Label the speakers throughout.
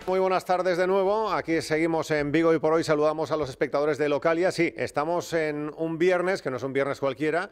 Speaker 1: Muy buenas tardes de nuevo. Aquí seguimos en Vigo y por hoy saludamos a los espectadores de Localia. Sí, estamos en un viernes, que no es un viernes cualquiera.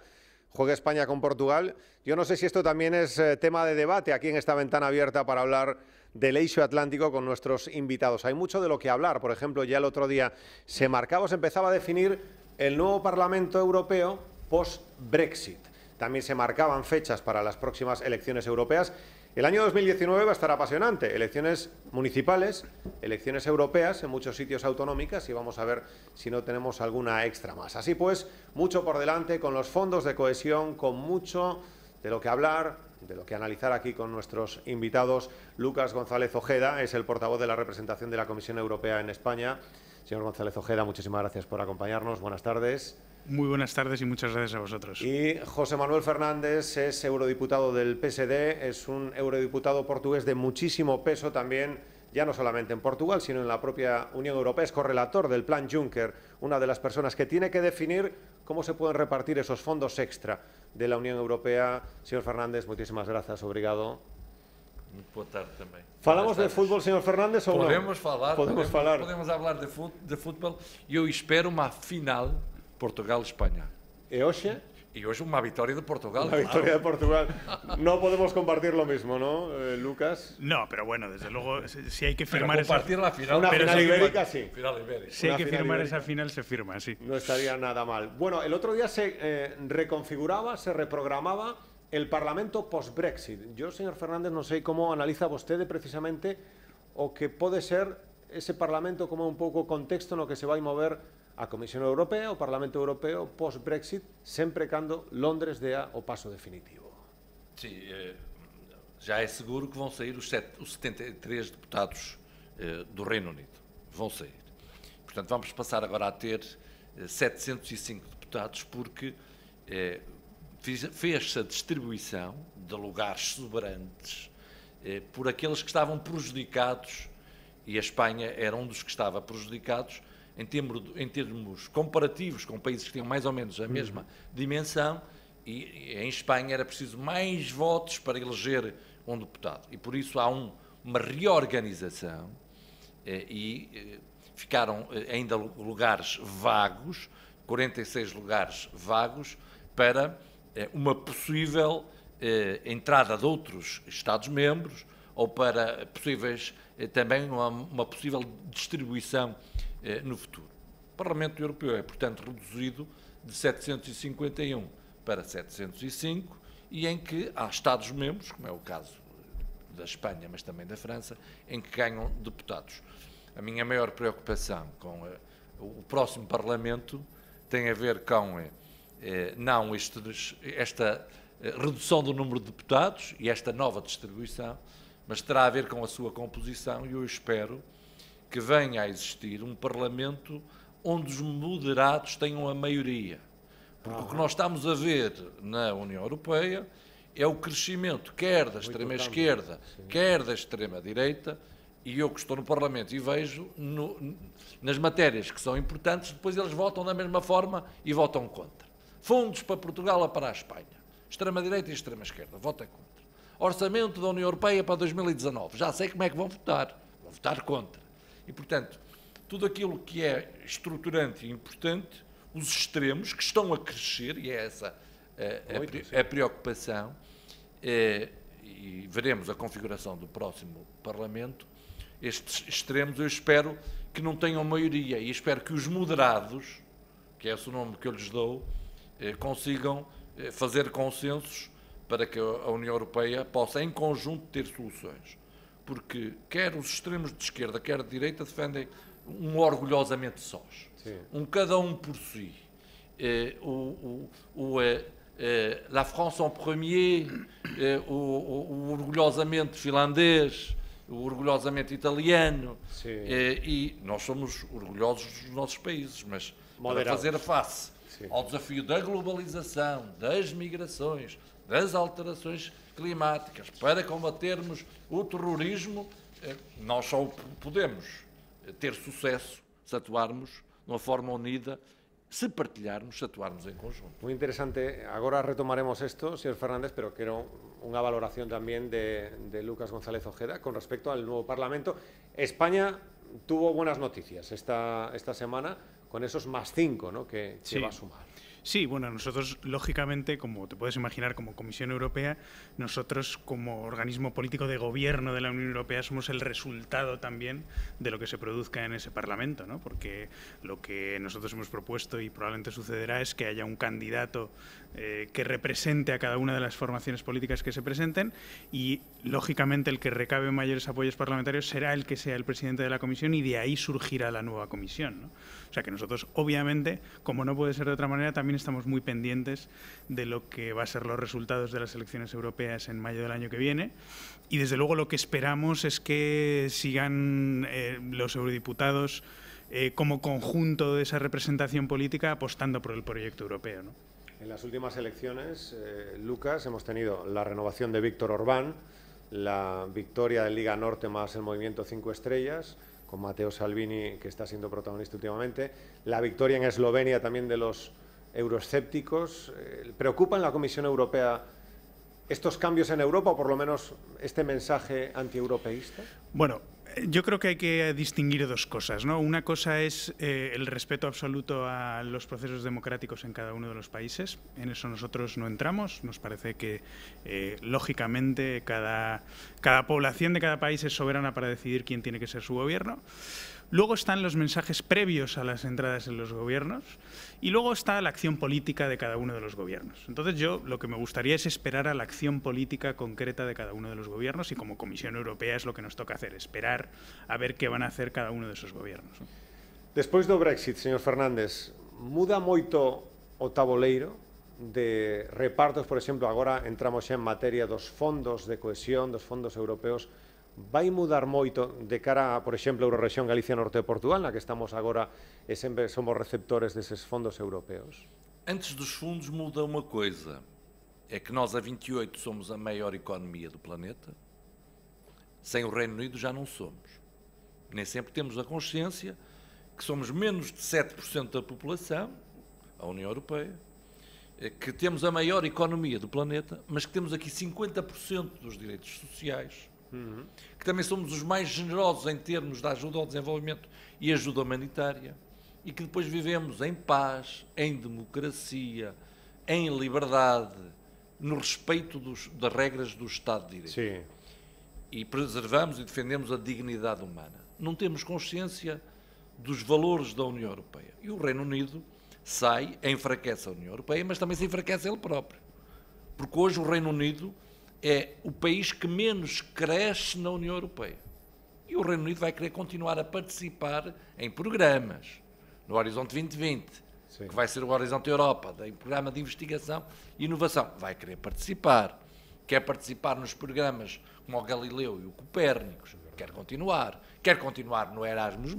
Speaker 1: Juega España con Portugal. Yo no sé si esto también es tema de debate aquí en esta ventana abierta para hablar del eixo atlántico con nuestros invitados. Hay mucho de lo que hablar. Por ejemplo, ya el otro día se empezaba a definir el nuevo Parlamento Europeo post-Brexit. También se marcaban fechas para las próximas elecciones europeas. El año 2019 va a estar apasionante. Elecciones municipales, elecciones europeas en muchos sitios autonómicas y vamos a ver si no tenemos alguna extra más. Así pues, mucho por delante con los fondos de cohesión, con mucho de lo que hablar, de lo que analizar aquí con nuestros invitados. Lucas González Ojeda es el portavoz de la representación de la Comisión Europea en España. Señor González Ojeda, muchísimas gracias por acompañarnos. Buenas tardes.
Speaker 2: Muy buenas tardes y muchas gracias a vosotros.
Speaker 1: Y José Manuel Fernández es eurodiputado del PSD, es un eurodiputado portugués de muchísimo peso también, ya no solamente en Portugal, sino en la propia Unión Europea. Es correlator del Plan Juncker, una de las personas que tiene que definir cómo se pueden repartir esos fondos extra de la Unión Europea. Señor Fernández, muchísimas gracias, obrigado.
Speaker 3: Muito boa tarde também.
Speaker 1: ¿Falamos de fútbol, señor Fernández, ou
Speaker 3: Podemos
Speaker 1: não?
Speaker 3: falar,
Speaker 1: Podemos falar.
Speaker 3: Podemos falar de futebol e eu espero uma final Portugal-Espanha.
Speaker 1: E hoxe?
Speaker 3: E hoje uma vitória de Portugal.
Speaker 1: La victoria de Portugal. No podemos compartir lo mismo, ¿no, Lucas?
Speaker 2: No, pero bueno, desde luego, si hay que firmar
Speaker 3: compartir la final.
Speaker 1: Una
Speaker 2: pero
Speaker 1: final
Speaker 2: sí,
Speaker 1: ibérica, sí.
Speaker 3: Final ibérica.
Speaker 2: si hay
Speaker 1: una
Speaker 2: que
Speaker 1: final
Speaker 2: firmar
Speaker 1: ibérica.
Speaker 2: esa final, se firma, sí.
Speaker 1: No estaría nada mal. Bueno, el otro día se reconfiguraba, se reprogramaba el Parlamento post-Brexit. Yo, señor Fernández, no sé cómo analiza vostede precisamente o que pode ser ese Parlamento como un pouco contexto no que se vai mover a Comisión Europea, o Parlamento Europeo, post-Brexit, sempre cando Londres dea o paso definitivo.
Speaker 3: Sim, já é seguro que vão sair os 73 deputados do Reino Unido. Vão sair. Portanto, vamos passar agora a ter 705 deputados, porque fez-se a distribuição de lugares sobrantes por aqueles que estavam prejudicados, e a Espanha era um dos que estava prejudicados, em termos comparativos com países que tinham mais ou menos a mesma dimensão, e em Espanha era preciso mais votos para eleger um deputado. E por isso há uma reorganização e ficaram ainda lugares vagos, 46 lugares vagos, para uma possível entrada de outros Estados-membros ou para possíveis também uma possível distribuição no futuro. O Parlamento Europeu é, portanto, reduzido de 751 para 705 e em que há Estados-membros, como é o caso da Espanha, mas também da França, em que ganham deputados. A minha maior preocupação com o próximo Parlamento tem a ver com não esta redução do número de deputados e esta nova distribuição, mas terá a ver com a sua composição, e eu espero que venha a existir um Parlamento onde os moderados tenham a maioria. Porque o que nós estamos a ver na União Europeia é o crescimento quer da extrema-esquerda, quer da extrema-direita, e eu que estou no Parlamento e vejo nas matérias que são importantes, depois eles votam da mesma forma e votam contra. Fundos para Portugal ou para a Espanha. Extrema-direita e extrema-esquerda, votem contra. Orçamento da União Europeia para 2019, já sei como é que vão votar contra. E, portanto, tudo aquilo que é estruturante e importante, os extremos que estão a crescer, e é essa a preocupação, e veremos a configuração do próximo Parlamento, estes extremos eu espero que não tenham maioria, e espero que os moderados, que é esse o nome que eu lhes dou, consigam fazer consensos para que a União Europeia possa, em conjunto, ter soluções. Porque quer os extremos de esquerda, quer de direita, defendem orgulhosamente sós. Cada um por si. La France en premier, o orgulhosamente finlandês, o orgulhosamente italiano. E nós somos orgulhosos dos nossos países, mas para fazer face ao desafio da globalização, das migrações, das alterações climáticas, para combatermos o terrorismo, nós só podemos ter sucesso se atuarmos de uma forma unida se partilharmos, se atuarmos em conjunto.
Speaker 1: Muy interesante. Ahora retomaremos esto, señor Fernández, pero quiero una valoración también de Lucas González Ojeda con respecto al nuevo Parlamento. España tuvo buenas noticias esta semana con esos +5, ¿no?, que
Speaker 2: Sí.
Speaker 1: va a sumar.
Speaker 2: Sí, bueno, nosotros, lógicamente, como te puedes imaginar, como Comisión Europea, nosotros como organismo político de gobierno de la Unión Europea somos el resultado también de lo que se produzca en ese Parlamento, ¿no? Porque lo que nosotros hemos propuesto y probablemente sucederá es que haya un candidato que represente a cada una de las formaciones políticas que se presenten y, lógicamente, el que recabe mayores apoyos parlamentarios será el que sea el presidente de la Comisión y de ahí surgirá la nueva Comisión, ¿no? O sea que nosotros, obviamente, como no puede ser de otra manera, también estamos muy pendientes de lo que va a ser los resultados de las elecciones europeas en mayo del año que viene y, desde luego, lo que esperamos es que sigan los eurodiputados como conjunto de esa representación política apostando por el proyecto europeo, ¿no?
Speaker 1: En las últimas elecciones, Lucas, hemos tenido la renovación de Víctor Orbán, la victoria de Liga Norte más el Movimiento 5 Estrellas, con Matteo Salvini, que está siendo protagonista últimamente, la victoria en Eslovenia también de los euroescépticos. ¿Preocupa en la Comisión Europea estos cambios en Europa o por lo menos este mensaje antieuropeísta?
Speaker 2: Bueno, yo creo que hay que distinguir dos cosas, ¿no? Una cosa es el respeto absoluto a los procesos democráticos en cada uno de los países. En eso nosotros no entramos. Nos parece que, lógicamente, cada población de cada país es soberana para decidir quién tiene que ser su gobierno. Luego están los mensajes previos a las entradas en los gobiernos y luego está la acción política de cada uno de los gobiernos. Entonces yo lo que me gustaría es esperar a la acción política concreta de cada uno de los gobiernos y como Comisión Europea es lo que nos toca hacer, esperar a ver qué van a hacer cada uno de esos gobiernos, ¿no?
Speaker 1: Despois do Brexit, señor Fernández, muda moito o taboleiro de repartos, por exemplo, agora entramos xa en materia dos fondos de cohesión, dos fondos europeos. Vai mudar moito de cara a, por exemplo, a Eurorrexión Galicia Norte de Portugal, na que estamos agora e sempre somos receptores deses fondos europeos?
Speaker 3: Antes dos fundos muda uma coisa, é que nós a 28 somos a maior economia do planeta, sem o Reino Unido já não somos. Nem sempre temos a consciência que somos menos de 7% da população, a União Europeia, que temos a maior economia do planeta, mas que temos aqui 50% dos direitos sociais, que também somos os mais generosos em termos de ajuda ao desenvolvimento e ajuda humanitária, e que depois vivemos em paz, em democracia, em liberdade, no respeito das regras do Estado de Direito.
Speaker 1: Sí.
Speaker 3: E preservamos e defendemos a dignidade humana. Não temos consciência dos valores da União Europeia. E o Reino Unido sai, enfraquece a União Europeia, mas também se enfraquece ele próprio. Porque hoje o Reino Unido é o país que menos cresce na União Europeia. E o Reino Unido vai querer continuar a participar em programas, no Horizonte 2020,
Speaker 1: Sim.
Speaker 3: que vai ser o Horizonte Europa, em programa de investigação e inovação. Vai querer participar. Quer participar nos programas como o Galileu e o Copérnicos. Quer continuar no Erasmus+.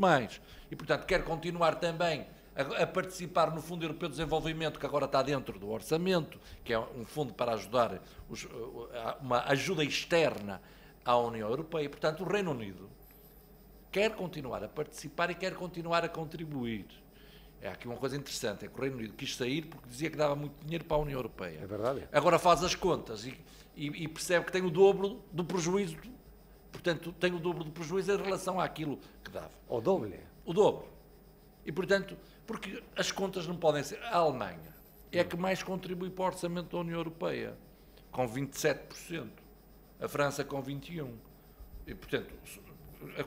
Speaker 3: E, portanto, quer continuar também a participar no Fundo Europeu de Desenvolvimento, que agora está dentro do orçamento, que é um fundo para ajudar, uma ajuda externa à União Europeia. E, portanto, o Reino Unido quer continuar a participar e quer continuar a contribuir. É aqui uma coisa interessante, é que o Reino Unido quis sair porque dizia que dava muito dinheiro para a União Europeia.
Speaker 1: É verdade.
Speaker 3: Agora faz as contas e percebe que tem o dobro do prejuízo, portanto, tem o dobro do prejuízo em relação àquilo que dava.
Speaker 1: O doble.
Speaker 3: O dobro. E, portanto, porque as contas não podem ser... A Alemanha é a que mais contribui para o orçamento da União Europeia, com 27%. A França com 21%. E, portanto,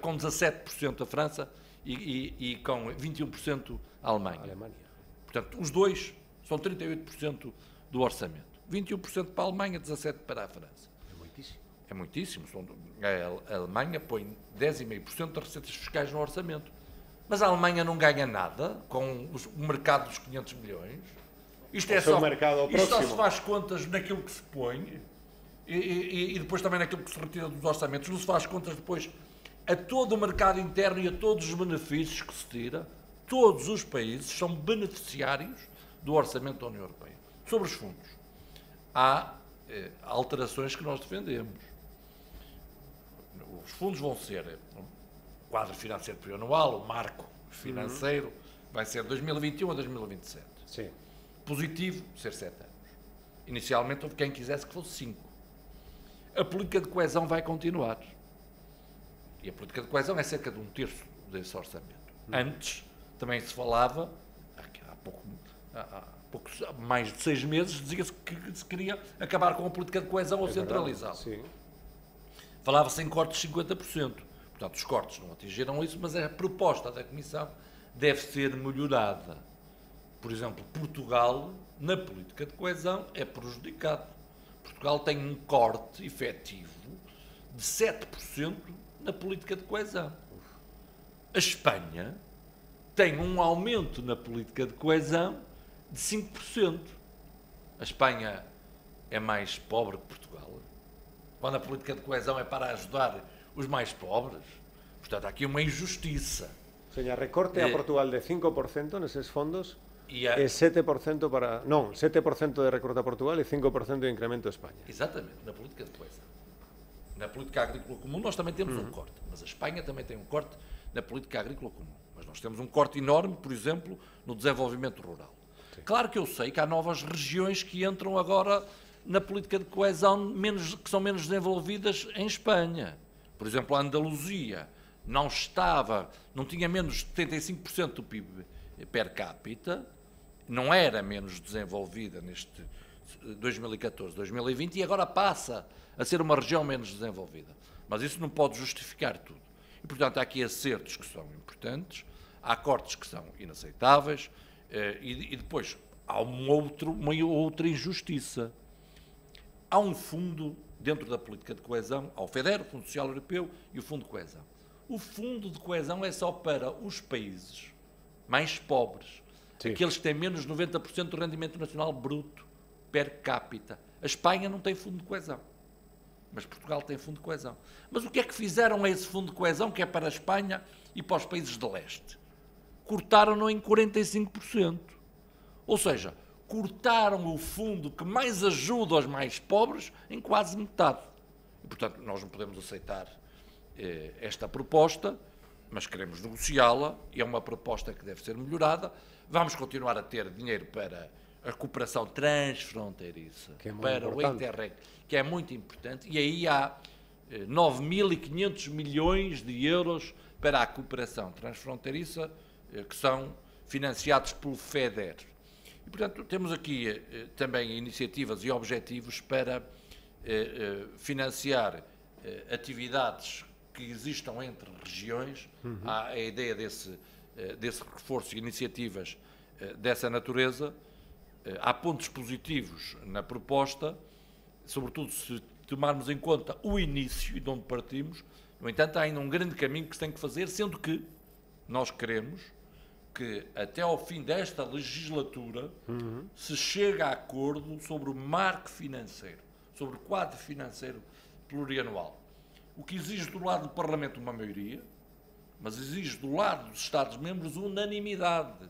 Speaker 3: com 17% a França e com 21% a Alemanha. Portanto, os dois são 38% do orçamento. 21% para a Alemanha, 17% para a França.
Speaker 1: É muitíssimo.
Speaker 3: É muitíssimo. A Alemanha põe 10,5% das receitas fiscais no orçamento. Mas a Alemanha não ganha nada com o mercado dos 500 milhões. Isto é só se faz contas naquilo que se põe e depois também naquilo que se retira dos orçamentos. Não se faz contas depois a todo o mercado interno e a todos os benefícios que se tira. Todos os países são beneficiários do orçamento da União Europeia. Sobre os fundos, há alterações que nós defendemos. Os fundos vão ser o quadro financeiro plurianual, o marco financeiro vai ser 2021 a 2027.
Speaker 1: Sí.
Speaker 3: Positivo, ser 7 anos. Inicialmente houve quem quisesse que fosse 5. A política de coesão vai continuar. E a política de coesão é cerca de 1/3 desse orçamento. Antes, também se falava, há mais de 6 meses, dizia-se que se queria acabar com a política de coesão ou centralizá-la. Falava-se em cortes de 50%. Portanto, os cortes não atingiram isso, mas a proposta da Comissão deve ser melhorada. Por exemplo, Portugal, na política de coesão, é prejudicado. Portugal tem um corte efetivo de 7% na política de coesão. A Espanha tem um aumento na política de coesão de 5%. A Espanha é mais pobre que Portugal, quando a política de coesão é para ajudar os mais pobres. Portanto, há aqui uma injustiça.
Speaker 1: Señor, recorte a Portugal de 5% nesses fondos
Speaker 3: e
Speaker 1: é 7% para... Não, 7% de recorte a Portugal e 5% de incremento a Espanha.
Speaker 3: Exatamente, na política de coesão. Na política agrícola comum nós também temos um corte, mas a Espanha também tem um corte na política agrícola comum. Mas nós temos um corte enorme, por exemplo, no desenvolvimento rural. Sim. Claro que eu sei que há novas regiões que entram agora na política de coesão que são menos desenvolvidas em Espanha. Por exemplo, a Andaluzia não tinha menos de 75% do PIB per capita, não era menos desenvolvida neste 2014, 2020 e agora passa a ser uma região menos desenvolvida. Mas isso não pode justificar tudo. E, portanto, há aqui acertos que são importantes, há cortes que são inaceitáveis e depois há uma outra injustiça. Há um fundo dentro da política de coesão, há o FEDER, o Fundo Social Europeu e o Fundo de Coesão. O Fundo de Coesão é só para os países mais pobres, sim, aqueles que têm menos de 90% do rendimento nacional bruto per capita. A Espanha não tem Fundo de Coesão, mas Portugal tem Fundo de Coesão. Mas o que é que fizeram a esse Fundo de Coesão, que é para a Espanha e para os países de leste? Cortaram-no em 45%. Ou seja, cortaram o fundo que mais ajuda os mais pobres em quase metade. E, portanto, nós não podemos aceitar esta proposta, mas queremos negociá-la e é uma proposta que deve ser melhorada. Vamos continuar a ter dinheiro para a cooperação transfronteiriça, para o Interreg, que é muito importante, e aí há 9.500 milhões de euros para a cooperação transfronteiriça, que são financiados pelo FEDER. E, portanto, temos aqui também iniciativas e objetivos para financiar atividades que existam entre regiões. Há a ideia desse reforço e iniciativas dessa natureza. Há pontos positivos na proposta, sobretudo se tomarmos em conta o início de onde partimos. No entanto, há ainda um grande caminho que se tem que fazer, sendo que nós queremos que até ao fim desta legislatura se chegue a acordo sobre o marco financeiro, sobre o quadro financeiro plurianual. O que exige do lado do Parlamento uma maioria, mas exige do lado dos Estados-membros unanimidade.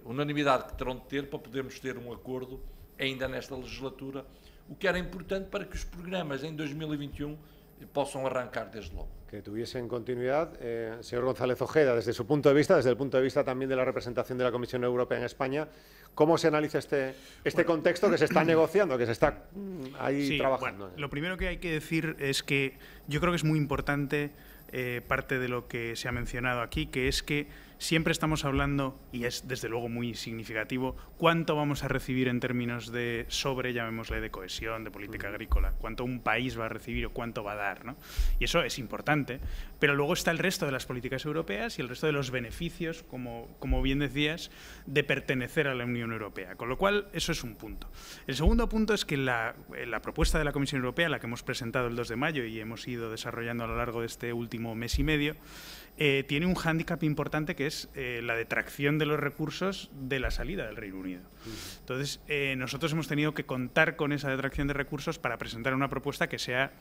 Speaker 3: Unanimidade que terão de ter para podermos ter um acordo ainda nesta legislatura, o que era importante para que os programas em 2021 possam arrancar desde logo.
Speaker 1: Que tuviesen continuidad. Señor González Ojeda, desde su punto de vista, desde el punto de vista también de la representación de la Comisión Europea en España, ¿cómo se analiza este contexto que se está negociando, que se está ahí trabajando?
Speaker 2: Bueno, lo primero que hay que decir es que yo creo que es muy importante parte de lo que se ha mencionado aquí, que es que siempre estamos hablando, y es desde luego muy significativo, cuánto vamos a recibir en términos de llamémosle, de cohesión, de política agrícola, cuánto un país va a recibir o cuánto va a dar, ¿no? Y eso es importante, pero luego está el resto de las políticas europeas y el resto de los beneficios, como bien decías, de pertenecer a la Unión Europea, con lo cual eso es un punto. El segundo punto es que la propuesta de la Comisión Europea, la que hemos presentado el 2 de mayo y hemos ido desarrollando a lo largo de este último mes y medio, tiene un hándicap importante que es la detracción de los recursos de la salida del Reino Unido. Entonces, nosotros hemos tenido que contar con esa detracción de recursos para presentar una propuesta que sea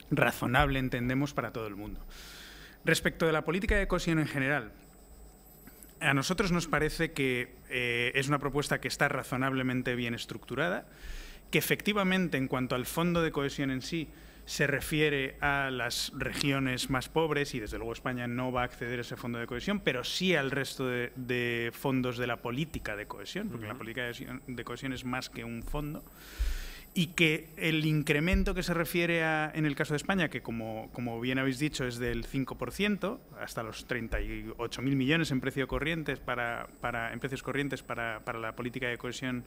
Speaker 2: razonable, entendemos, para todo el mundo. Respecto de la política de cohesión en general, a nosotros nos parece que es una propuesta que está razonablemente bien estructurada, que efectivamente, en cuanto al fondo de cohesión en sí, se refiere a las regiones más pobres y desde luego España no va a acceder a ese fondo de cohesión, pero sí al resto de fondos de la política de cohesión, porque la política de cohesión es más que un fondo. Y que el incremento que se refiere en el caso de España, que como bien habéis dicho es del 5%, hasta los 38.000 millones en precios corrientes para la política de cohesión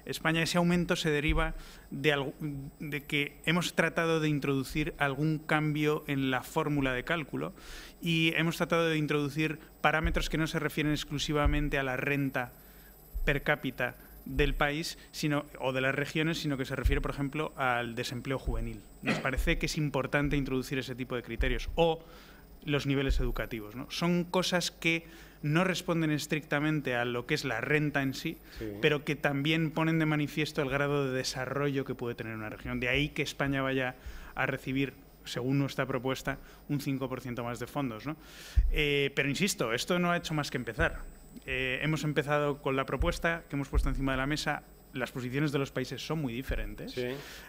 Speaker 2: España, ese aumento se deriva de que hemos tratado de introducir algún cambio en la fórmula de cálculo y hemos tratado de introducir parámetros que no se refieren exclusivamente a la renta per cápita del país o de las regiones, sino que se refiere, por ejemplo, al desempleo juvenil. Nos parece que es importante introducir ese tipo de criterios, o los niveles educativos, ¿no? Son cosas que no responden estrictamente a lo que es la renta en sí, pero que también ponen de manifiesto el grado de desarrollo que puede tener una región. De ahí que España vaya a recibir, según nuestra propuesta, un 5% más de fondos, ¿no? Pero insisto, esto no ha hecho más que empezar. Hemos empezado con la propuesta que hemos puesto encima de la mesa. Las posiciones de los países son muy diferentes. Sí.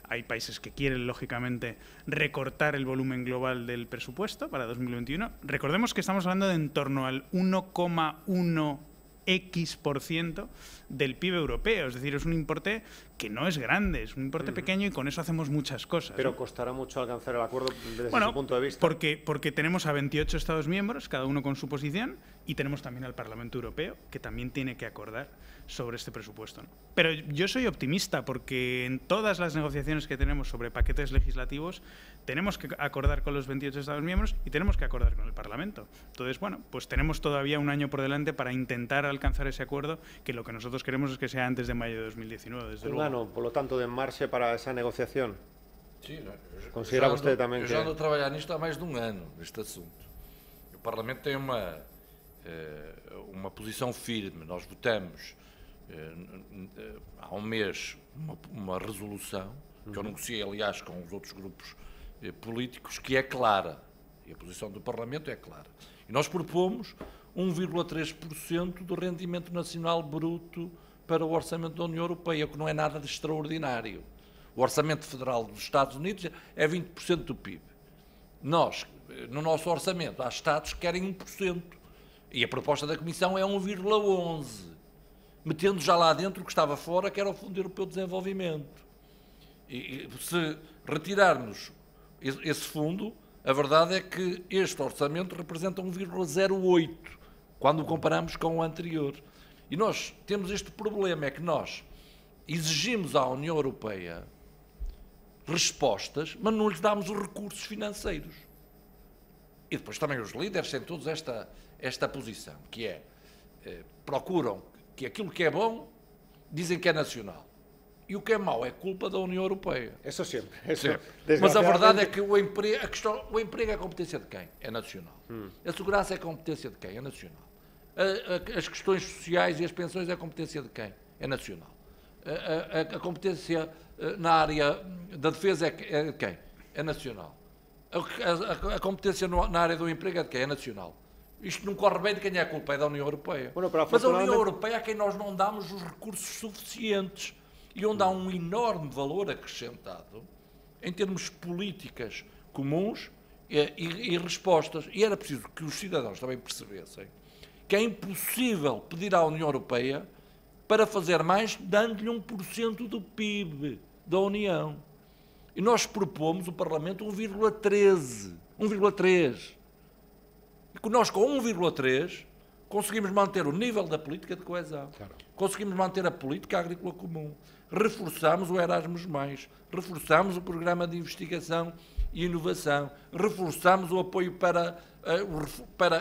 Speaker 2: Hay países que quieren, lógicamente, recortar el volumen global del presupuesto para 2021. Recordemos que estamos hablando de en torno al 1,1x% del PIB europeo. Es decir, es un importe que no es grande, es un importe pequeño y con eso hacemos muchas cosas.
Speaker 1: Pero costará mucho alcanzar el acuerdo desde su punto de vista.
Speaker 2: Porque tenemos a 28 Estados miembros, cada uno con su posición, y tenemos también al Parlamento Europeo, que también tiene que acordar sobre este presupuesto, ¿no? Pero yo soy optimista porque en todas las negociaciones que tenemos sobre paquetes legislativos tenemos que acordar con los 28 Estados miembros y tenemos que acordar con el Parlamento. Entonces, bueno, pues tenemos todavía un año por delante para intentar alcanzar ese acuerdo, que lo que nosotros queremos es que sea antes de mayo de 2019, desde luego.
Speaker 1: Ano, por lo tanto, de marxe para esa negociación.
Speaker 3: Sí,
Speaker 1: considera vostede tamén que...
Speaker 3: Eu já ando a trabalhar nisto há mais de um ano, neste assunto. O Parlamento tem uma posição firme. Nós votamos há um mês uma resolução, que eu negociei, aliás, com os outros grupos políticos, que é clara. E a posição do Parlamento é clara. E nós propomos 1,3% do rendimento nacional bruto para o orçamento da União Europeia, que não é nada de extraordinário. O orçamento federal dos Estados Unidos é 20% do PIB. Nós, no nosso orçamento, há Estados que querem 1%. E a proposta da Comissão é 1,11%. Metendo já lá dentro o que estava fora, que era o Fundo Europeu de Desenvolvimento. E se retirarmos esse fundo, a verdade é que este orçamento representa 1,08%, quando o comparamos com o anterior. E nós temos este problema, é que nós exigimos à União Europeia respostas, mas não lhes damos os recursos financeiros. E depois também os líderes têm todos esta posição, que é, procuram que aquilo que é bom, dizem que é nacional. E o que é mau é culpa da União Europeia.
Speaker 1: Isso sempre.
Speaker 3: Mas a verdade é que o emprego é competência de quem? É nacional. A segurança é competência de quem? É nacional. As questões sociais e as pensões é competência de quem? É nacional. A competência na área da defesa é de quem? É nacional. A competência na área do emprego é de quem? É nacional. Isto não corre bem, de quem é a culpa? É da União Europeia. Mas a União Europeia é a quem nós não damos os recursos suficientes e onde há um enorme valor acrescentado em termos de políticas comuns e respostas. E era preciso que os cidadãos também percebessem que é impossível pedir à União Europeia para fazer mais dando-lhe 1% do PIB da União. E nós propomos, o Parlamento, 1,13%. 1,3%. E nós, com 1,3%, conseguimos manter o nível da política de coesão. Claro. Conseguimos manter a política agrícola comum. Reforçamos o Erasmus+, reforçamos o programa de investigação e inovação, reforçamos o apoio para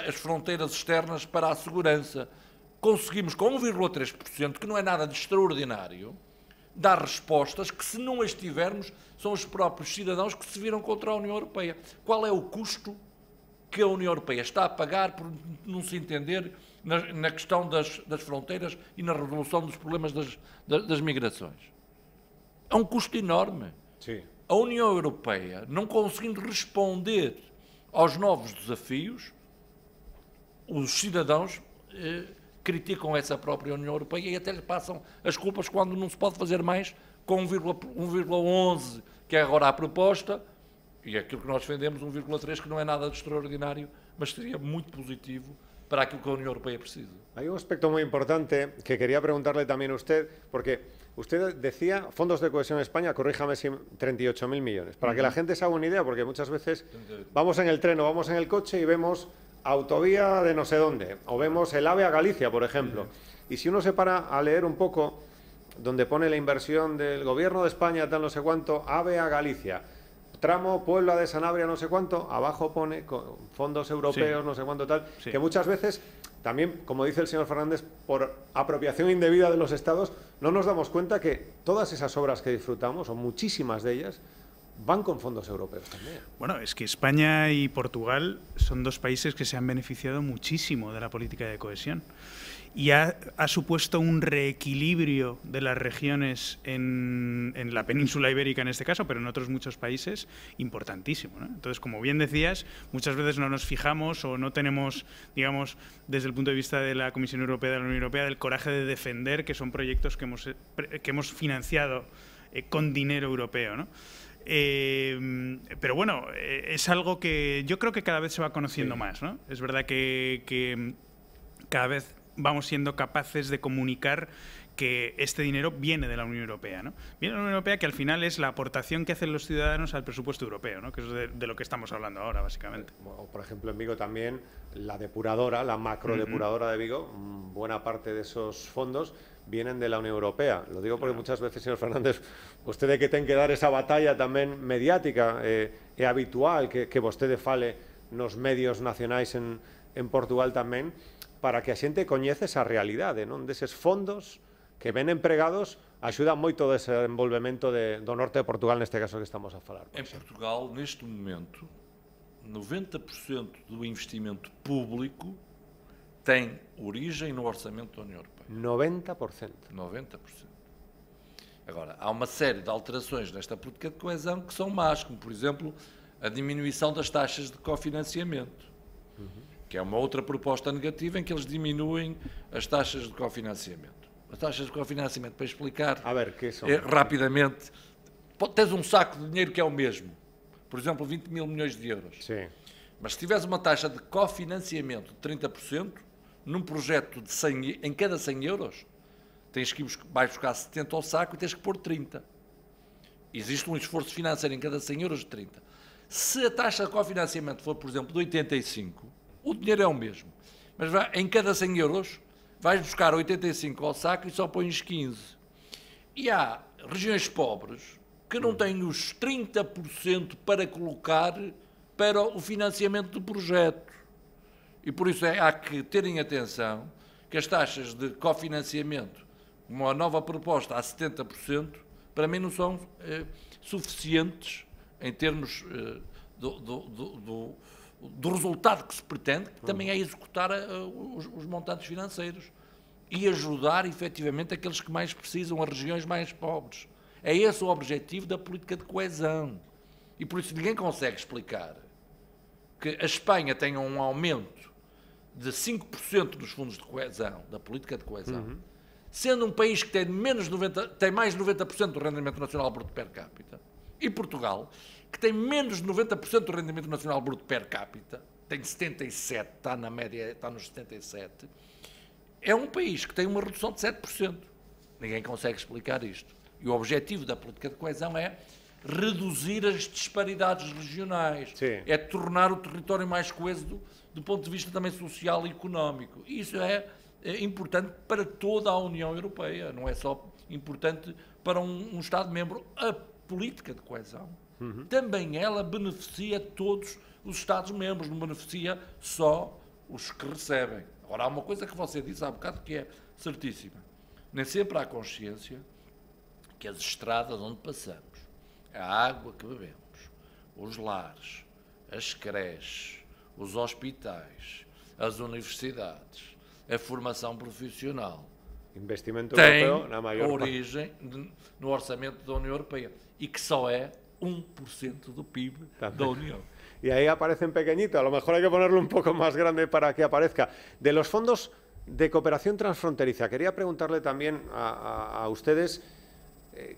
Speaker 3: as fronteiras externas, para a segurança. Conseguimos, com 1,3%, que não é nada de extraordinário, dar respostas que, se não as tivermos, são os próprios cidadãos que se viram contra a União Europeia. Qual é o custo que a União Europeia está a pagar por não se entender na questão das fronteiras e na resolução dos problemas das migrações? É um custo enorme.
Speaker 1: Sim.
Speaker 3: A União Europeia, não conseguindo responder aos novos desafios, os cidadãos criticam essa própria União Europeia e até lhe passam as culpas quando não se pode fazer mais com 1,11, que é agora a proposta, E aquilo que nós defendemos, 1,3, que não é nada de extraordinário, mas seria muito positivo para aquilo que a Unión Europea precisa.
Speaker 1: Hay un aspecto muy importante que quería preguntarle también a usted, porque usted decía, fondos de cohesión en España, corríjame si 38.000 millones. Para que la gente se haga una idea, porque muchas veces vamos en el tren o vamos en el coche y vemos autovía de no sé dónde, o vemos el AVE a Galicia, por ejemplo. Y si uno se para a leer un poco, donde pone la inversión del Gobierno de España, tal no sé cuánto, AVE a Galicia, tramo Puebla de Sanabria no sé cuánto, abajo pone fondos europeos, no sé cuánto tal, que muchas veces también, como dice el señor Fernández, por apropiación indebida de los estados, no nos damos cuenta que todas esas obras que disfrutamos, o muchísimas de ellas, van con fondos europeos también.
Speaker 2: Bueno, es que España y Portugal son dos países que se han beneficiado muchísimo de la política de cohesión y ha supuesto un reequilibrio de las regiones en la península ibérica en este caso, pero en otros muchos países, importantísimo, ¿no? Entonces, como bien decías, muchas veces no nos fijamos o no tenemos, digamos, desde el punto de vista de la Comisión Europea, de la Unión Europea, el coraje de defender que son proyectos que hemos financiado con dinero europeo, ¿no? Pero bueno, es algo que yo creo que cada vez se va conociendo más, ¿no? Es verdad que cada vez vamos siendo capaces de comunicar que este dinero viene de la Unión Europea, ¿no? Viene de la Unión Europea, que al final es la aportación que hacen los ciudadanos al presupuesto europeo, ¿no? Que es de lo que estamos hablando ahora, básicamente.
Speaker 1: Por ejemplo, en Vigo también, la depuradora, la macrodepuradora de Vigo, buena parte de esos fondos vienen de la Unión Europea. Lo digo porque muchas veces, señor Fernández, usted que ten que dar esa batalla tamén mediática é habitual que vostede fale nos medios nacionais en Portugal tamén, para que a xente coñece esa realidade, non? Deses fondos que ven empregados axudan moito o desenvolvemento do norte de Portugal, neste caso que estamos a falar.
Speaker 3: Em Portugal, neste momento, 90% do investimento público tem origem no orçamento da União Europeia.
Speaker 1: 90%.
Speaker 3: 90%. Agora, há uma série de alterações nesta política de coesão que são más, como, por exemplo, a diminuição das taxas de cofinanciamento, que é uma outra proposta negativa em que eles diminuem as taxas de cofinanciamento. As taxas de cofinanciamento, para explicar
Speaker 1: que são?
Speaker 3: Rapidamente, tens um saco de dinheiro que é o mesmo, por exemplo, 20 mil milhões de euros.
Speaker 1: Sim.
Speaker 3: Mas se tiveres uma taxa de cofinanciamento de 30%, num projeto de 100, em cada 100 euros, vais buscar 70 ao saco e tens que pôr 30. Existe um esforço financeiro em cada 100 euros de 30. Se a taxa de cofinanciamento for, por exemplo, de 85, o dinheiro é o mesmo. Mas em cada 100 euros vais buscar 85 ao saco e só pões 15. E há regiões pobres que não têm os 30% para colocar para o financiamento do projeto. E por isso há que terem atenção que as taxas de cofinanciamento, como a nova proposta a 70%, para mim não são suficientes em termos do resultado que se pretende, que também é executar os montantes financeiros e ajudar efetivamente aqueles que mais precisam, as regiões mais pobres. É esse o objetivo da política de coesão. E por isso ninguém consegue explicar que a Espanha tenha um aumento de 5% dos fundos de coesão, da política de coesão, sendo um país que tem mais de 90% do rendimento nacional bruto per capita, e Portugal, que tem menos de 90% do rendimento nacional bruto per capita, tem 77, está na média, está nos 77, é um país que tem uma redução de 7%. Ninguém consegue explicar isto. E o objetivo da política de coesão é reduzir as disparidades regionais, é tornar o território mais coeso do ponto de vista também social e económico. E isso é importante para toda a União Europeia, não é só importante para um Estado-membro. A política de coesão também ela beneficia todos os Estados-membros, não beneficia só os que recebem. Agora, há uma coisa que você disse há bocado que é certíssima. Nem sempre há consciência que as estradas onde passamos, a água que bebemos, os lares, as creches, os hospitais, as universidades, a formação profissional,
Speaker 1: investimento
Speaker 3: tem
Speaker 1: europeu na maior
Speaker 3: origem no orçamento da União Europeia e que só é 1% do PIB da Unión.
Speaker 1: Y ahí aparece en pequeñito, a lo mejor hay que ponerlo un poco más grande para que aparezca. De los fondos de cooperación transfronteriza, quería preguntarle también a ustedes,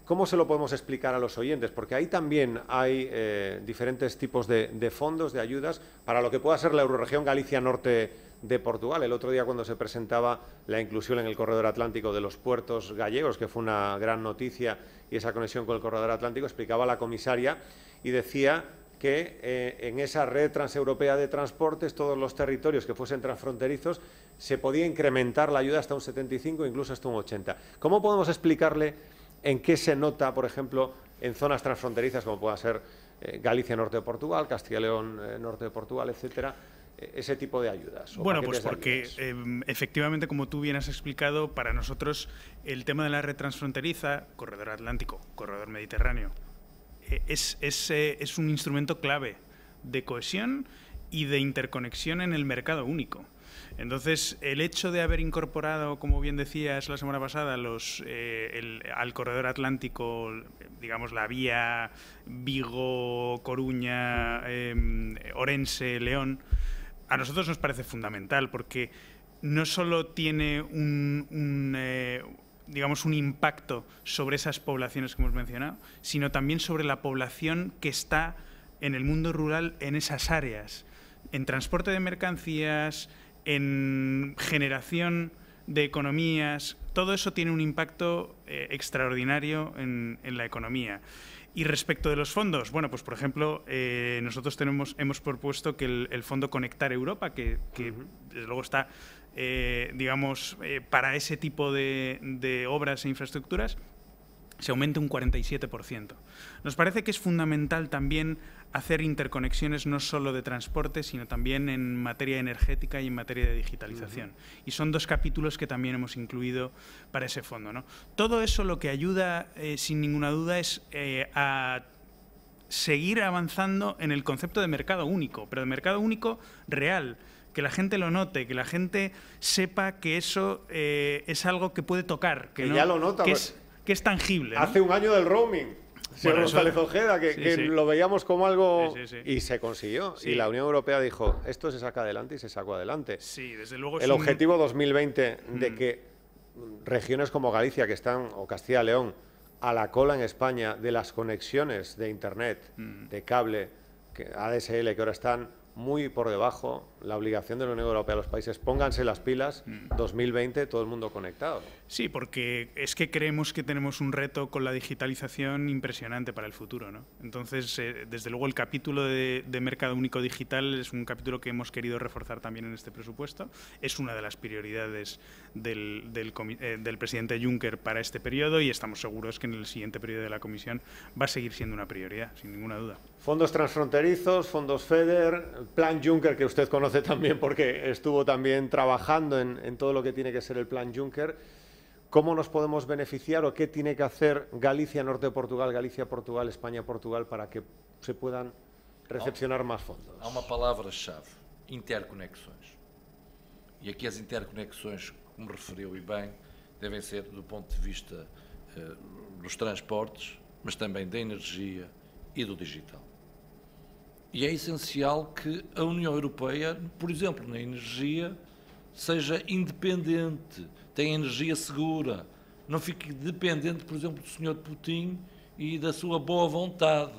Speaker 1: ¿Cómo se lo podemos explicar a los oyentes? Porque ahí también hay diferentes tipos de fondos, de ayudas, para lo que pueda ser la Eurorregión Galicia Norte de Portugal. El otro día, cuando se presentaba la inclusión en el corredor atlántico de los puertos gallegos, que fue una gran noticia, y esa conexión con el corredor atlántico, explicaba la comisaria y decía que en esa red transeuropea de transportes, todos los territorios que fuesen transfronterizos, se podía incrementar la ayuda hasta un 75, incluso hasta un 80. ¿Cómo podemos explicarle en qué se nota, por ejemplo, en zonas transfronterizas, como pueda ser Galicia Norte de Portugal, Castilla y León Norte de Portugal, etcétera, ese tipo de ayudas?
Speaker 2: Bueno, pues porque efectivamente, como tú bien has explicado, para nosotros el tema de la red transfronteriza, corredor atlántico, corredor mediterráneo, es un instrumento clave de cohesión y de interconexión en el mercado único. Entonces, el hecho de haber incorporado, como bien decías la semana pasada, al corredor atlántico, digamos, la vía Vigo-Coruña, Orense-León, a nosotros nos parece fundamental, porque no solo tiene digamos, un impacto sobre esas poblaciones que hemos mencionado, sino también sobre la población que está en el mundo rural en esas áreas, en transporte de mercancías, en generación de economías. Todo eso tiene un impacto extraordinario en la economía. Y respecto de los fondos, bueno, pues por ejemplo, nosotros hemos propuesto que el fondo Conectar Europa, que desde luego está, digamos, para ese tipo de obras e infraestructuras, se aumente un 47%. Nos parece que es fundamental también hacer interconexiones no solo de transporte, sino también en materia energética y en materia de digitalización. Y son dos capítulos que también hemos incluido para ese fondo, ¿no? Todo eso lo que ayuda, sin ninguna duda, es a seguir avanzando en el concepto de mercado único, pero de mercado único real, que la gente lo note, que la gente sepa que eso es algo que puede tocar, que
Speaker 1: ya lo nota,
Speaker 2: que es tangible, ¿no?
Speaker 1: Hace un año del roaming. Señor González Ojeda, que lo veíamos como algo y se consiguió. Y la Unión Europea dijo, esto se saca adelante y se sacó adelante.
Speaker 2: Sí, desde luego.
Speaker 1: El objetivo 2020 de que regiones como Galicia, que están, o Castilla y León, a la cola en España de las conexiones de Internet, de cable, ADSL, que ahora están muy por debajo, la obligación de la Unión Europea a los países, pónganse las pilas, 2020, todo el mundo conectado.
Speaker 2: Sí, porque es que creemos que tenemos un reto con la digitalización impresionante para el futuro, ¿no? Entonces, desde luego, el capítulo de Mercado Único Digital es un capítulo que hemos querido reforzar también en este presupuesto. Es una de las prioridades del presidente Juncker para este periodo y estamos seguros que en el siguiente periodo de la Comisión va a seguir siendo una prioridad, sin ninguna duda.
Speaker 1: Fondos transfronterizos, fondos FEDER, Plan Juncker, que usted conoce también porque estuvo también trabajando en todo lo que tiene que ser el Plan Juncker. ¿Cómo nos podemos beneficiar o qué tiene que hacer Galicia, Norte de Portugal, Galicia, Portugal, España, Portugal, para que se puedan recepcionar más fondos?
Speaker 3: Há uma palavra-chave, interconexões. E aqui as interconexões, como referiu e bem, devem ser do ponto de vista dos transportes, mas também da energia e do digital. E é essencial que a União Europeia, por exemplo, na energia, seja independente, tenha energia segura, não fique dependente, por exemplo, do Sr. Putin e da sua boa vontade.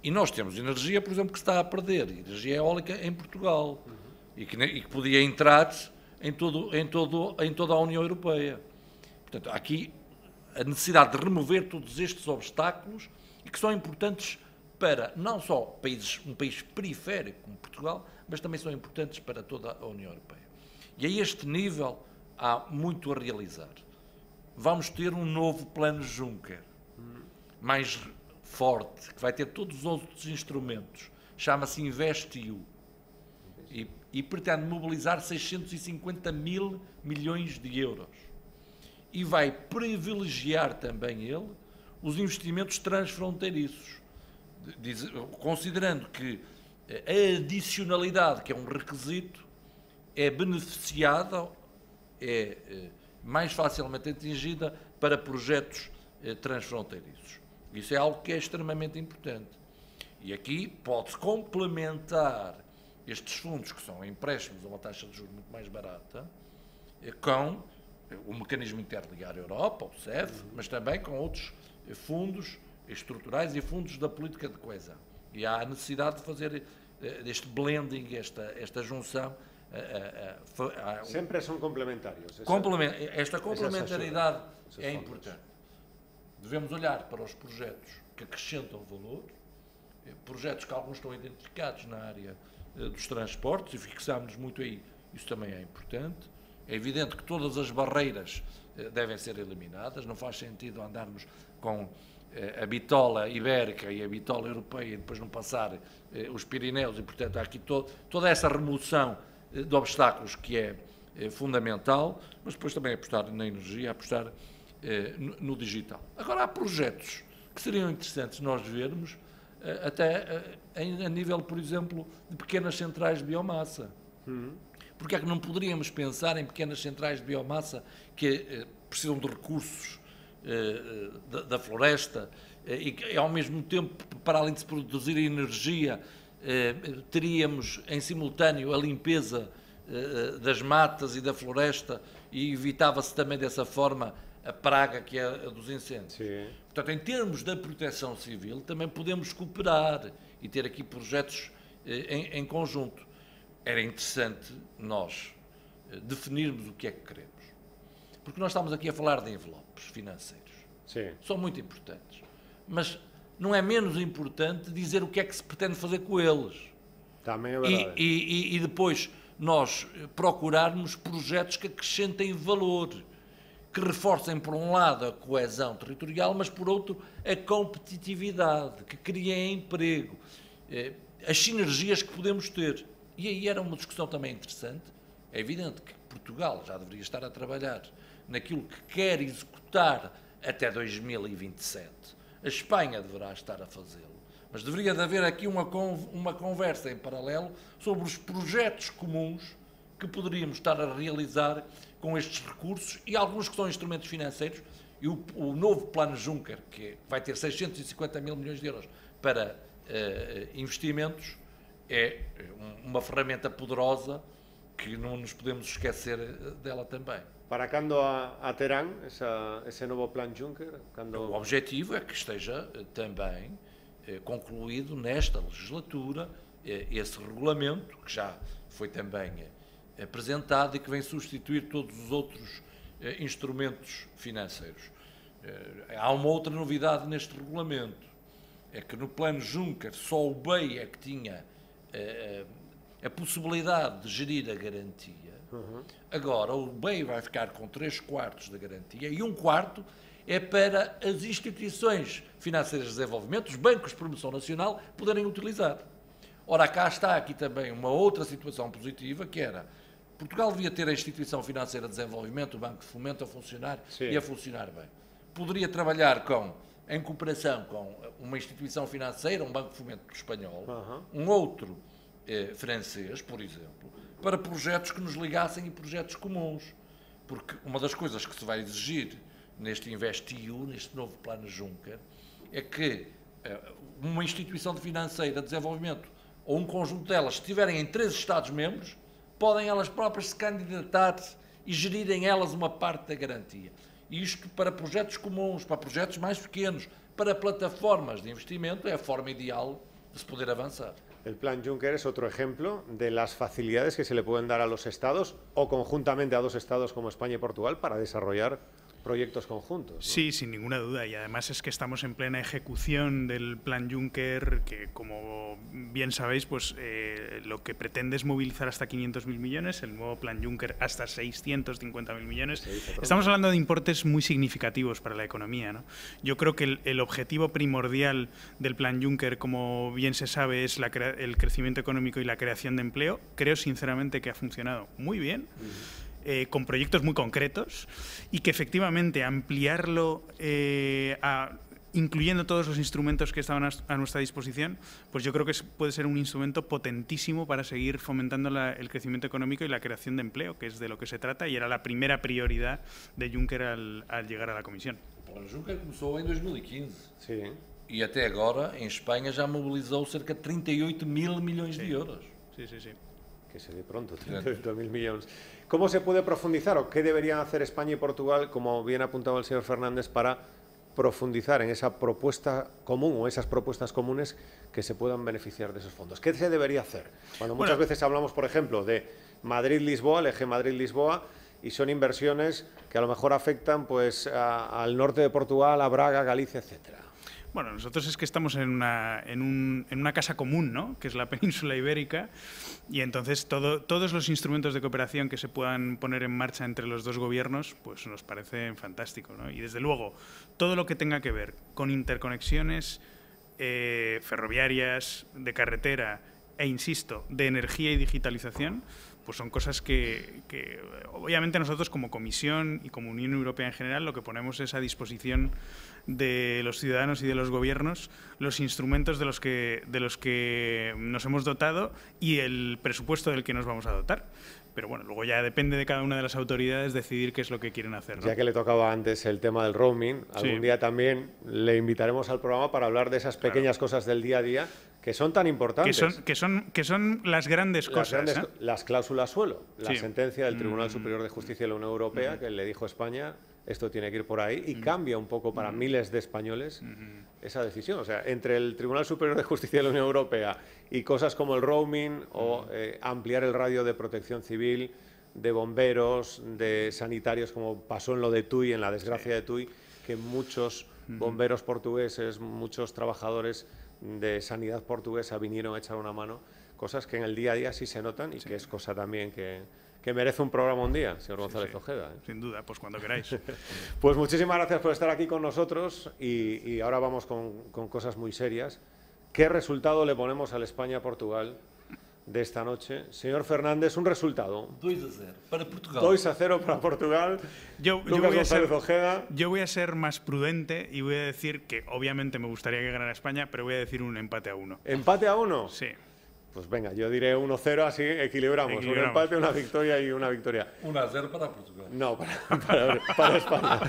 Speaker 3: E nós temos energia, por exemplo, que está a perder, energia eólica em Portugal, e que podia entrar em toda a União Europeia. Portanto, há aqui a necessidade de remover todos estes obstáculos e que são importantes para não só um país periférico como Portugal, mas também são importantes para toda a União Europeia. E a este nível há muito a realizar. Vamos ter um novo plano Juncker, mais forte, que vai ter todos os outros instrumentos. Chama-se InvestEU e pretende mobilizar 650 mil milhões de euros. E vai privilegiar também ele os investimentos transfronteiriços, considerando que a adicionalidade, que é um requisito, é beneficiada, é mais facilmente atingida para projetos transfronteiriços. Isso é algo que é extremamente importante. E aqui pode-se complementar estes fundos, que são empréstimos a uma taxa de juros muito mais barata, com o mecanismo Interligar Europa, o CEF, mas também com outros fundos estruturais e fundos da política de coesão. E há a necessidade de fazer este blending, esta junção.
Speaker 1: Sempre são complementários.
Speaker 3: Esta complementaridade é importante. Devemos olhar para os projetos que acrescentam valor, projetos que alguns estão identificados na área dos transportes, e fixámos-nos muito aí, isso também é importante. É evidente que todas as barreiras devem ser eliminadas, não faz sentido andarmos com a bitola ibérica e a bitola europeia e depois não passar os Pirineus, e portanto há aqui toda essa remoção de obstáculos que é fundamental, mas depois também apostar na energia, apostar no digital. Agora há projetos que seriam interessantes nós vermos, até a nível, por exemplo, de pequenas centrais de biomassa. Porque é que não poderíamos pensar em pequenas centrais de biomassa que precisam de recursos da floresta e que, ao mesmo tempo, para além de se produzir energia, teríamos em simultâneo a limpeza das matas e da floresta, e evitava-se também dessa forma a praga que é a dos incêndios. Sim. Portanto, em termos da proteção civil, também podemos cooperar e ter aqui projetos em conjunto. Era interessante nós definirmos o que é que queremos. Porque nós estamos aqui a falar de envelopes financeiros.
Speaker 1: Sim.
Speaker 3: São muito importantes. Mas não é menos importante dizer o que é que se pretende fazer com eles.
Speaker 1: Também é verdade.
Speaker 3: E depois nós procurarmos projetos que acrescentem valor, que reforcem, por um lado, a coesão territorial, mas, por outro, a competitividade, que criem emprego, as sinergias que podemos ter. E aí era uma discussão também interessante. É evidente que Portugal já deveria estar a trabalhar naquilo que quer executar até 2027. A Espanha deverá estar a fazê-lo. Mas deveria de haver aqui uma conversa em paralelo sobre os projetos comuns que poderíamos estar a realizar com estes recursos, e alguns que são instrumentos financeiros, e o novo plano Juncker, que vai ter 650 mil milhões de euros para investimentos, é uma ferramenta poderosa que não nos podemos esquecer dela também.
Speaker 1: Para quando terão esse novo plano Juncker?
Speaker 3: O objetivo é que esteja também concluído nesta legislatura esse regulamento, que já foi também apresentado e que vem substituir todos os outros instrumentos financeiros. Há uma outra novidade neste regulamento, é que no plano Juncker só o BEI é que tinha a possibilidade de gerir a garantia. Agora o BEI vai ficar com 3/4 da garantia, e 1/4 é para as instituições financeiras de desenvolvimento, os bancos de promoção nacional, poderem utilizar. Ora, cá está aqui também uma outra situação positiva, que era: Portugal devia ter a instituição financeira de desenvolvimento, o Banco de Fomento, a funcionar. Sim. E a funcionar bem. Poderia trabalhar em cooperação com uma instituição financeira, um Banco de Fomento espanhol, um outro francês, por exemplo, para projetos que nos ligassem e projetos comuns. Porque uma das coisas que se vai exigir neste InvestEU, neste novo plano Juncker, é que uma instituição financeira de desenvolvimento, ou um conjunto delas, se estiverem em 3 Estados-membros, podem elas próprias se candidatar e gerirem elas uma parte da garantia. Isto para projetos comuns, para projetos mais pequenos, para plataformas de investimento, é a forma ideal de se poder avançar.
Speaker 1: El plan Juncker es otro ejemplo de las facilidades que se le pueden dar a los estados o conjuntamente a 2 estados como España y Portugal para desarrollar proyectos conjuntos, ¿no?
Speaker 2: Sí, sin ninguna duda, y además es que estamos en plena ejecución del plan Juncker, que, como bien sabéis, pues lo que pretende es movilizar hasta 500.000 millones, el nuevo plan Juncker hasta 650.000 millones. Estamos hablando de importes muy significativos para la economía, ¿no? Yo creo que el objetivo primordial del plan Juncker, como bien se sabe, es el crecimiento económico y la creación de empleo. Creo sinceramente que ha funcionado muy bien. Con proyectos muy concretos, y que efectivamente ampliarlo incluyendo todos los instrumentos que estaban a nuestra disposición, pues yo creo que puede ser un instrumento potentísimo para seguir fomentando el crecimiento económico y la creación de empleo, que es de lo que se trata, y era la primera prioridad de Juncker al llegar a la Comisión.
Speaker 3: O Juncker começou em 2015.
Speaker 1: Sim.
Speaker 3: E até agora, em Espanha, já mobilizou cerca de 38.000 milhões de euros.
Speaker 2: Sí, sí, sí.
Speaker 1: Que se ve pronto, 38.000 millones. ¿Cómo se puede profundizar o qué deberían hacer España y Portugal, como bien ha apuntado el señor Fernández, para profundizar en esa propuesta común o esas propuestas comunes que se puedan beneficiar de esos fondos? ¿Qué se debería hacer? Cuando muchas veces hablamos, por ejemplo, de Madrid-Lisboa, el eje Madrid-Lisboa, y son inversiones que a lo mejor afectan pues al norte de Portugal, a Braga, Galicia, etcétera.
Speaker 2: Bueno, nosotros es que estamos en una casa común, ¿no?, que es la península ibérica, y entonces todos los instrumentos de cooperación que se puedan poner en marcha entre los dos gobiernos pues nos parecen fantásticos, ¿no? Y desde luego, todo lo que tenga que ver con interconexiones ferroviarias, de carretera e, insisto, de energía y digitalización, pues son cosas que obviamente nosotros como Comisión y como Unión Europea en general lo que ponemos es a disposición de los ciudadanos y de los gobiernos los instrumentos de los que nos hemos dotado y el presupuesto del que nos vamos a dotar. Pero bueno, luego ya depende de cada una de las autoridades decidir qué es lo que quieren hacer, ¿no?
Speaker 1: Ya que le tocaba antes el tema del roaming, algún día también le invitaremos al programa para hablar de esas pequeñas cosas del día a día que son tan importantes.
Speaker 2: Que son las grandes cosas.
Speaker 1: Las cláusulas suelo, la sentencia del Tribunal Superior de Justicia de la Unión Europea que le dijo a España esto tiene que ir por ahí y cambia un poco para miles de españoles esa decisión. O sea, entre el Tribunal Superior de Justicia de la Unión Europea y cosas como el roaming o ampliar el radio de protección civil, de bomberos, de sanitarios, como pasó en lo de Tui, en la desgracia de Tui, que muchos bomberos portugueses, muchos trabajadores de sanidad portuguesa vinieron a echar una mano, cosas que en el día a día sí se notan y que es cosa también que merece un programa un día, señor González Ojeda.
Speaker 2: Sin duda, pues cuando queráis.
Speaker 1: Pues muchísimas gracias por estar aquí con nosotros y ahora vamos con cosas muy serias. ¿Qué resultado le ponemos al España-Portugal de esta noche? Señor Fernández, un resultado.
Speaker 3: 2-0 para Portugal.
Speaker 1: 2-0 para Portugal.
Speaker 2: Yo voy a ser más prudente y voy a decir que obviamente me gustaría que ganara España, pero voy a decir un empate a 1.
Speaker 1: ¿Empate a 1?
Speaker 2: Sí.
Speaker 1: Pues venga, yo diré 1-0, así equilibramos. Un empate, una victoria y una victoria.
Speaker 3: 1-0 para Portugal.
Speaker 1: No, para España.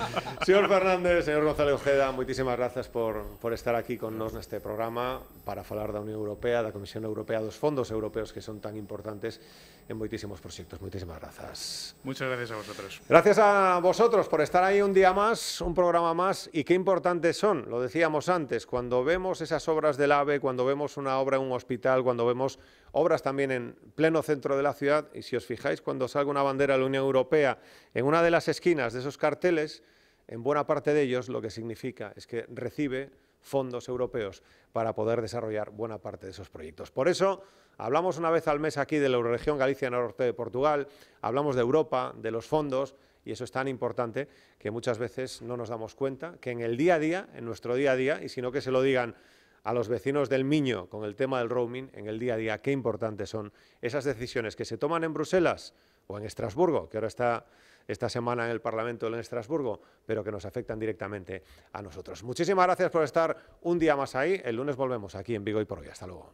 Speaker 1: Señor Fernández, señor González Ojeda, muchísimas gracias por estar aquí con nos neste programa para falar da Unión Europea, da Comisión Europea, dos fondos europeos que son tan importantes en moitísimos proxectos. Muchísimas gracias.
Speaker 2: Muchas gracias a vosotros.
Speaker 1: Gracias a vosotros por estar ahí un día más, un programa más, y qué importantes son, lo decíamos antes, cuando vemos esas obras del AVE, cuando vemos una obra en un hospital, cuando vemos obras también en pleno centro de la ciudad, y si os fijáis, cuando salga una bandera de la Unión Europea en una de las esquinas de esos carteles, en buena parte de ellos lo que significa es que recibe fondos europeos para poder desarrollar buena parte de esos proyectos. Por eso, hablamos una vez al mes aquí de la Eurorregión Galicia Norte de Portugal, hablamos de Europa, de los fondos, y eso es tan importante que muchas veces no nos damos cuenta que en el día a día, en nuestro día a día, y si no que se lo digan a los vecinos del Miño con el tema del roaming, en el día a día, qué importantes son esas decisiones que se toman en Bruselas o en Estrasburgo, que ahora está esta semana en el Parlamento en Estrasburgo, pero que nos afectan directamente a nosotros. Muchísimas gracias por estar un día más ahí. El lunes volvemos aquí en Vigo y por hoy. Hasta luego.